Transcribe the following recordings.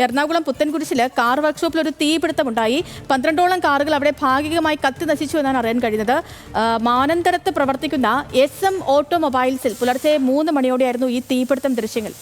Ernakulam പുത്തൻകുരിശിൽ car വർക്ക്ഷോപ്പിൽ ഒരു തീപിടുത്തമുണ്ടായി. 12ഓളം കാറുകൾ അവിടെ ഭാഗികമായി കത്തി നശിച്ചു എന്നാണ് അറിയാൻ കഴിയുന്നത്. മാനന്തരത്ത് പ്രവർത്തിക്കുന്ന SM ഓട്ടോമൊബൈൽസിൽ പുലർച്ചെ 3 മണിയോടെയായിരുന്നു ഈ തീപിടുത്തം. ദൃശ്യങ്ങൾ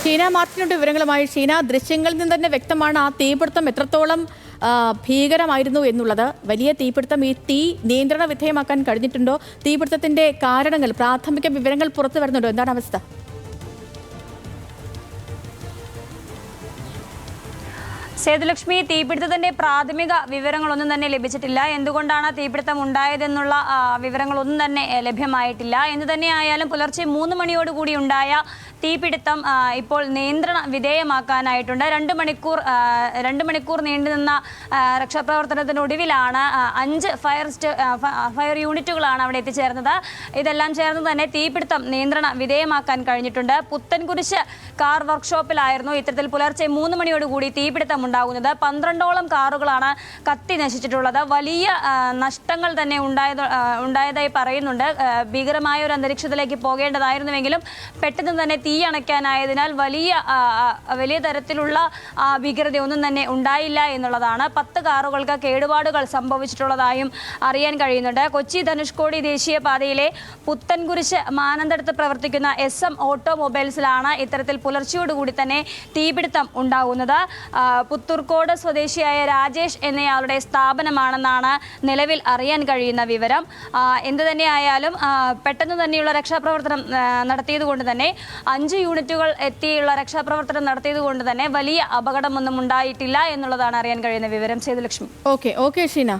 ഷീന മാർട്ടിനുണ്ട് വിവരങ്ങളുമായി. ഷീന, ദൃശ്യങ്ങളിൽ നിന്ന് തന്നെ വ്യക്തമാണ് ആ തീപിടുത്തം എത്രത്തോളം ഭീകരമായിരുന്നു എന്നുള്ളത്. വലിയ തീപിടുത്തം. ഈ തീ നിയന്ത്രണ വിധേയമാക്കാൻ കഴിഞ്ഞിട്ടുണ്ടോ? തീപിടുത്തത്തിന്റെ കാരണങ്ങൾ, പ്രാഥമിക വിവരങ്ങൾ പുറത്തു വരുന്നുണ്ടോ? എന്താണ് അവസ്ഥ? സേതുലക്ഷ്മി, തീപിടുത്തത്തിന്റെ പ്രാഥമിക വിവരങ്ങളൊന്നും തന്നെ ലഭിച്ചിട്ടില്ല. എന്തുകൊണ്ടാണ് തീപിടുത്തം ഉണ്ടായതെന്നുള്ള വിവരങ്ങളൊന്നും തന്നെ ലഭ്യമായിട്ടില്ല. എന്തു തന്നെയായാലും പുലർച്ചെ 3 മണിയോടുകൂടി ഉണ്ടായ തീപിടുത്തം ഇപ്പോൾ നിയന്ത്രണ വിധേയമാക്കാനായിട്ടുണ്ട്. 2 മണിക്കൂർ നീണ്ടുനിന്ന രക്ഷാപ്രവർത്തനത്തിനൊടുവിലാണ് 5 ഫയർ യൂണിറ്റുകളാണ് അവിടെ എത്തിച്ചേർന്നത്. ഇതെല്ലാം ചേർന്ന് തന്നെ തീപിടുത്തം നിയന്ത്രണ വിധേയമാക്കാൻ കഴിഞ്ഞിട്ടുണ്ട്. പുത്തൻകുരിശ് കാർ വർക്ക്ഷോപ്പിലായിരുന്നു ഇത്തരത്തിൽ പുലർച്ചെ 3 മണിയോടുകൂടി തീപിടുത്തം ഉണ്ടാകുന്നത്. 12ഓളം കാറുകളാണ് കത്തി നശിച്ചിട്ടുള്ളത്. വലിയ നഷ്ടങ്ങൾ തന്നെ ഉണ്ടായതായി പറയുന്നുണ്ട്. ഭീകരമായ ഒരു അന്തരീക്ഷത്തിലേക്ക് പോകേണ്ടതായിരുന്നുവെങ്കിലും പെട്ടെന്ന് തന്നെ തീ അണയ്ക്കാനായതിനാൽ വലിയ തരത്തിലുള്ള ഭീകരതയൊന്നും തന്നെ ഉണ്ടായില്ല എന്നുള്ളതാണ്. 10 കാറുകൾക്ക് കേടുപാടുകൾ സംഭവിച്ചിട്ടുള്ളതായും അറിയാൻ കഴിയുന്നുണ്ട്. കൊച്ചി ധനുഷ്കോടി ദേശീയപാതയിലെ പുത്തൻകുരിശ് മാനന്തരത്ത് പ്രവർത്തിക്കുന്ന SM ഓട്ടോമൊബൈൽസിലാണ് ഇത്തരത്തിൽ പുലർച്ചയോടുകൂടി തന്നെ തീപിടുത്തം ഉണ്ടാകുന്നത്. പുത്തൂർക്കോട് സ്വദേശിയായ രാജേഷ് എന്നയാളുടെ സ്ഥാപനമാണെന്നാണ് നിലവിൽ അറിയാൻ കഴിയുന്ന വിവരം. എന്തു തന്നെയായാലും പെട്ടെന്ന് തന്നെയുള്ള രക്ഷാപ്രവർത്തനം നടത്തിയതുകൊണ്ട് തന്നെ 5 യൂണിറ്റുകൾ എത്തിയുള്ള രക്ഷാപ്രവർത്തനം നടത്തിയതുകൊണ്ട് തന്നെ വലിയ അപകടമൊന്നും ഉണ്ടായിട്ടില്ല എന്നുള്ളതാണ് അറിയാൻ കഴിയുന്ന വിവരം. സേതുലക്ഷ്മി. ഓക്കെ ഷീന.